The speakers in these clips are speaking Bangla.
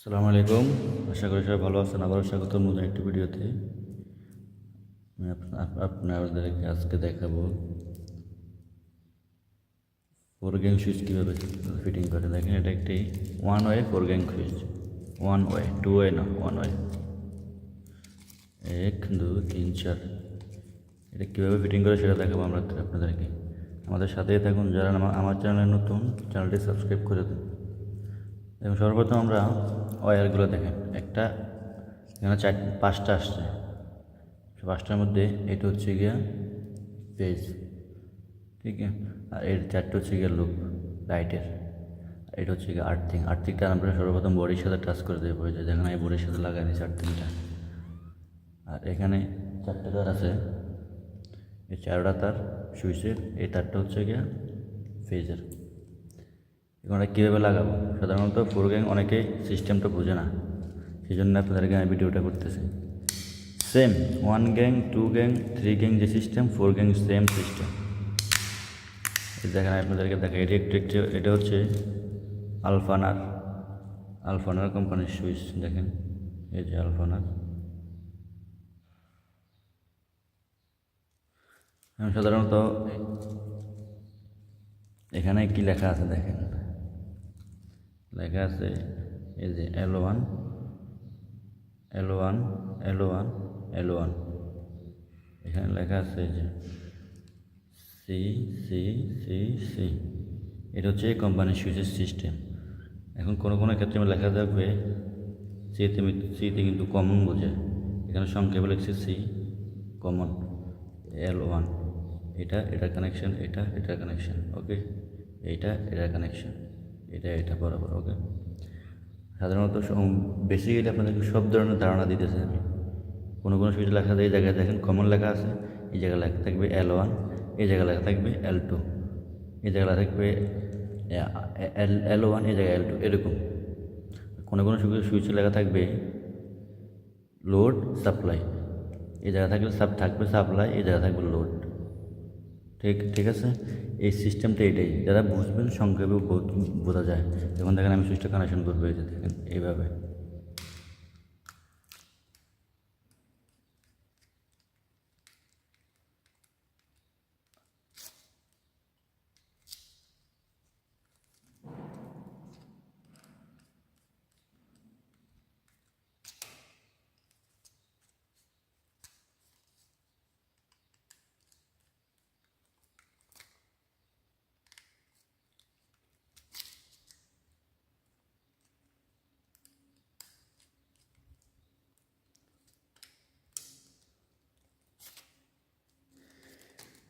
আসসালামু আলাইকুম। আশা করি সবাই ভালো আছেন। আবারও স্বাগতম নতুন একটি ভিডিওতে। আমি আপনাদেরকে আজকে দেখাবো ফোর গ্যাং সুইচ কীভাবে ফিটিং করে। দেখেন, এটা একটি one way four gang switch. One way, two way না, ওয়ান ওয়ে। 1 2 3 4। এটা কীভাবে ফিটিং করে সেটা দেখাবো আমরা আপনাদেরকে। আমাদের সাথেই থাকুন। যারা আমার চ্যানেলে নতুন, চ্যানেলটি সাবস্ক্রাইব করে দিন। এবং সর্বপ্রথম আমরা ওয়্যারগুলো দেখেন। একটা এখানে 5টা আসছে। 5টার মধ্যে এটা হচ্ছে গিয়া পেজ, ঠিক আছে। আর এর 4টা হচ্ছে গিয়া লুপ লাইটের। এটা হচ্ছে গিয়ে আর্থিংটা আমরা সর্বপ্রথম বডির সাথে টাচ করে দেবো। যে যেখানে এই বডির সাথে লাগাই দিচ্ছি আর্থিংটা। আর এখানে 4টা তার আছে, এই 4টা তার সুইচের। এই তারটা হচ্ছে গিয়া ফেজের। এখন এটা কীভাবে লাগাবো? সাধারণত ফোর গ্যাং অনেকেই সিস্টেমটা বোঝে না, সেই জন্য আপনাদেরকে আমি ভিডিওটা করতেছি। সেম 1 গ্যাং, 2 গ্যাং, 3 গ্যাং যে সিস্টেম, 4 গ্যাং সেম সিস্টেম। দেখেন, আপনাদেরকে দেখেন, এটা হচ্ছে আলফানার কোম্পানির সুইচ। দেখেন, এই যে আলফানার। সাধারণত এখানে কি লেখা আছে দেখেন, লেখা আছে এই যে L1 L1 L1 L1। এখানে লেখা আছে এই যে সি সি সি সি। এটা হচ্ছে এই কোম্পানির সুইচের সিস্টেম। এখন কোনো ক্ষেত্রে লেখা থাকবে সিতে কিন্তু কমন বোঝায়। এখানে সংক্ষেপে লিখছে সি কমন, L1। এটা কানেকশন, এটা কানেকশন, ওকে। এটা কানেকশন, এটা বরাবর, ওকে। সাধারণত বেসিক্যালি আপনাদেরকে সব ধরনের ধারণা দিতেছে আমি। কোনো সুইচ লেখা এই জায়গায় দেখেন কমন লেখা আছে, এই জায়গায় লেখা থাকবে L1, এই জায়গায় লেখা থাকবে L2, এই জায়গায় লেখা থাকবে L1, এই জায়গায় L2, এরকম। কোনো সুইচে লেখা থাকবে লোড সাপ্লাই, এই জায়গায় থাকবে সাপ্লাই, এই জায়গায় থাকবে লোড। ঠিক আছে। এই সিস্টেমটা এটাই, যারা বুঝবেন সংক্ষেপে বোঝা যায়। যেমন দেখেন, আমি সুইচটা কানেকশন করবো, এই যে দেখেন এইভাবে।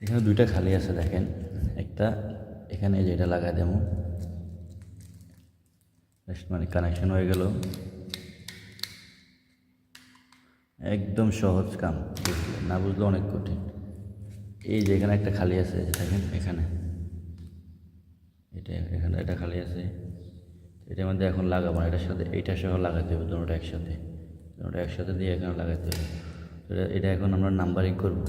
এখানে 2টা খালি আছে দেখেন, একটা এখানে যেটা লাগাই দেবো, মানে কানেকশন হয়ে গেল। একদম সহজ কাম, বুঝলে না বুঝলে অনেক কঠিন। এই যে এখানে একটা খালি আছে দেখেন, এখানে এটা খালি আছে। এটার মধ্যে এখন লাগাবো না, এইটার সহ লাগাতে হবে। দুটোটা একসাথে দিয়ে এখানে লাগাতে হবে। এটা এখন আমরা নাম্বারিং করবো।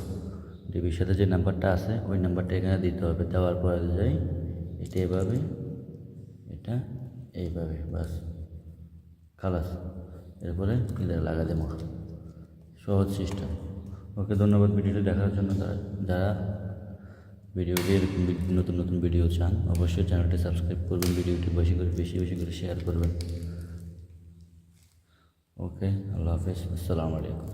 টিভির সাথে যে নাম্বারটা আছে ওই নাম্বারটা এখানে দিতে হবে। দেওয়ার পরে যাই এটা এভাবে, এটা এইভাবে, বাস খালাস। এরপরে এটা লাগা দেবো। সহজ সিস্টেম, ওকে। ধন্যবাদ ভিডিওটি দেখার জন্য। যারা ভিডিওটি এরকম নতুন ভিডিও চান, অবশ্যই চ্যানেলটি সাবস্ক্রাইব করবেন, ভিডিওটি বেশি করে শেয়ার করবেন। ওকে, আল্লাহ হাফেজ, আসসালামু আলাইকুম।